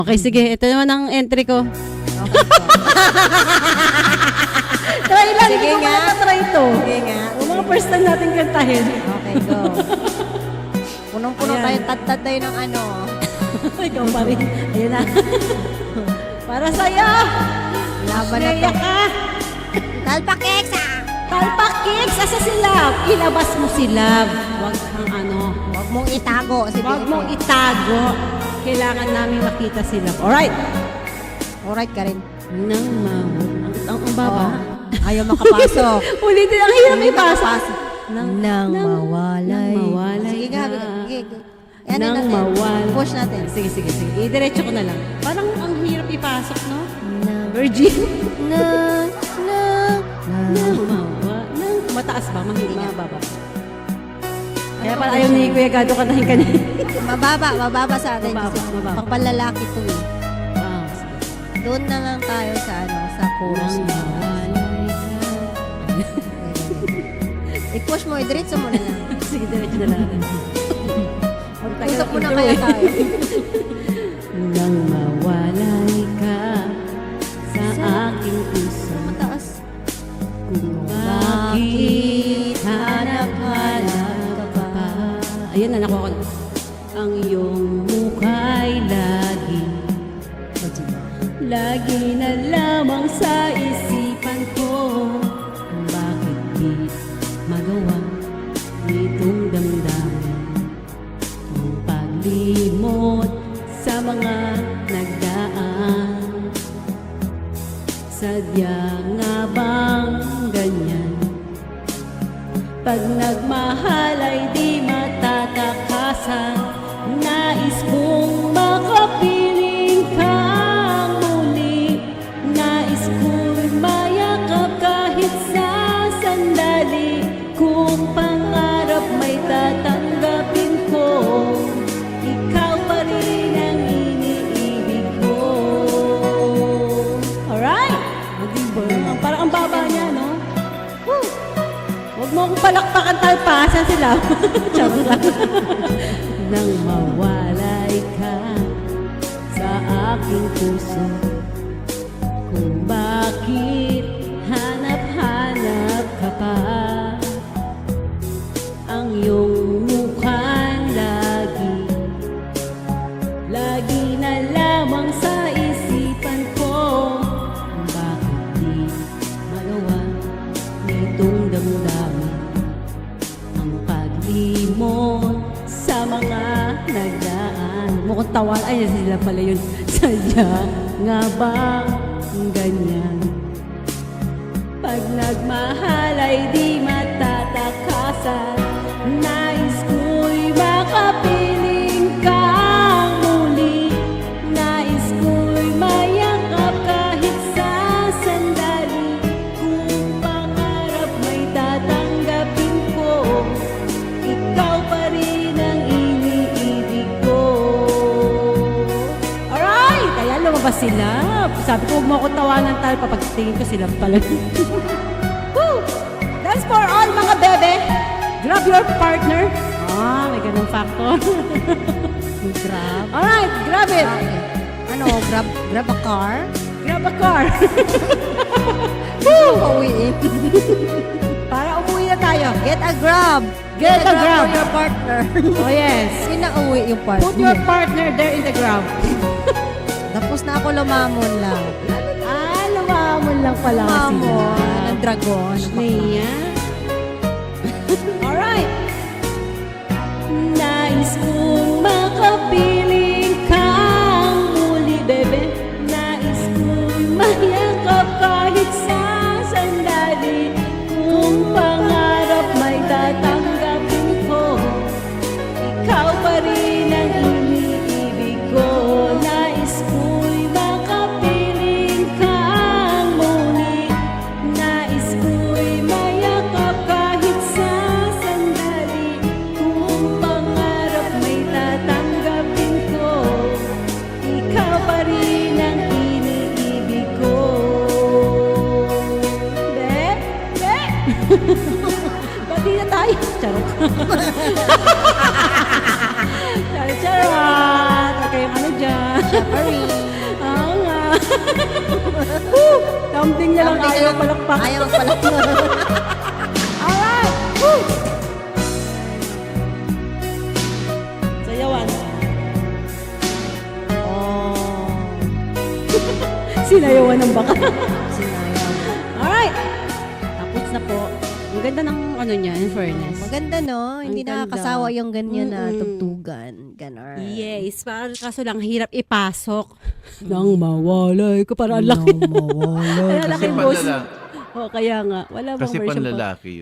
Okay, sige. Ito naman ang entry ko. Okay po. Try lang. Sige Hindi ko nga. try ito. Sige nga. Yung mga first time natin kantahin. Okay, go. Punong-puno Ayan. tayo, tad-tad tayo ng ano. Ikaw pa rin. Ayan na. Para sa'yo. Laban na Naya to. ka. Talpakeks ah! Talpak Kicks. Asa si Love? Ilabas mo si Love. Huwag kang ano. Huwag mong itago. Sige, Huwag mong itago. Kailangan namin makita si Love. Alright. Alright ka rin. Nang mahal. Ang baba. Oh, ayaw makapasok. Ulitin. Ang hirap Hindi ipasok. makapasok. Nang mawalay. Nang mawalay Sige nga. ka. Sige. Yan Nang natin. mawalay. Push natin. Sige, sige, sige. Idiretso ko na lang. Parang ang hirap ipasok, no? Nang, Virgin. nang, Nang mawa. Nang mataas ba? Mababa. Kaya pala ayaw ni Kuya Gado kantahin kanina. Mababa sa atin. Mababa, Kasi mababa. pang panlalaki to eh. Ah, sige. Doon na lang tayo sa ano, sa chorus. Nang mawalay ka. I-push mo, i-diretso mo na lang. Sige, diretso na lang. Usap mo na kaya tayo. Nang mawalay ka sa aking puso. Mataas. Kung bakit hanap-hanap ka pa. Ayan na, nakuha ko na. Ang iyong mukha'y lagi na lamang sa isipan ko. Bakit di magawa nitong damdamin ang paglimot sa mga nagdaan? Sadya nga bang ganyan? Pag nagmahal ay di matatakasan. Nais kong makapiling ka muli. Nais kong mayakap kahit sa sandali. Kung pangarap may tatanggapin ko, ikaw pa rin ang iniibig ko. Alright? O diba? Parang ang baba niya, no? Woo! Huwag mo akong palakpakan talpasan sila. Charot lang. Nang mawalay ka sa aking puso, kung bakit hanap-hanap ka pa. Ang iyong mukhang lagi na lamang sa isipan ko. Bakit di magawa nitong damdamin ang paglimot sa mga nagdaan? Mukhang tawan. Ay, sila pala yun. Sadya nga bang ganyan? Pag nagmahal ay di matatakasan. Nais ko'y makapiling ka muli. Nais ko'y mayakap kahit sa sandali. Kung pangarap may tatanggapin ko, ikaw pa rin ang iniibig ko. Alright! Kaya lumabas sila. Sabi ko, huwag mo akong tawanan tayo. Papagtingin ko sila pala. Woo! That's for all mga bebe. Grab your partner. Ah, may ganun factor. Grab. Alright, grab it. Ano, grab a car? Grab a car. Pauwiin. Para umuwi na tayo. Get a grab. Get a grab. for your partner. Oh yes. Sino uwi yung partner? Put your partner there in the grab. Tapos na ako lumamon lang. Ah, lumamon lang pala sila. Lumamon. Ng dragon. Naya. Alright. Nais kong makapiling kang muli, bebe. Nais kong mayakap kahit sa sandali. Kung pangarap may tatanggapin ko, ikaw pa rin ang iniibig ko. Nais ko'y makapiling kang muli. Nais ko'y mayakap kahit sa sandali. Kung pangarap may tatanggapin ko, ikaw pa rin ang iniibig ko. Be? Bati na tayo. Charot. Charot. Huwag kayong ano dyan. Oo nga. Woo! Dumpling niya lang ayaw palakpak. Ayaw magpalakpak. Alright! Woo! Sayawan. Oh. Sinayawan ng baka. Sinayang. Alright! Tapos na po. Ang ganda ng ano niya, in fairness. Maganda, no? Hindi ganda. nakakasawa yung ganyan na Mm-mm. tugtugan. Ganon. Yes, kaso lang hirap ipasok. Nang mawalay ko, parang ang laki. Mawala. Ang Kasi laking boss. panlalaki. O, kaya nga. Wala bang Kasi version pa? panlalaki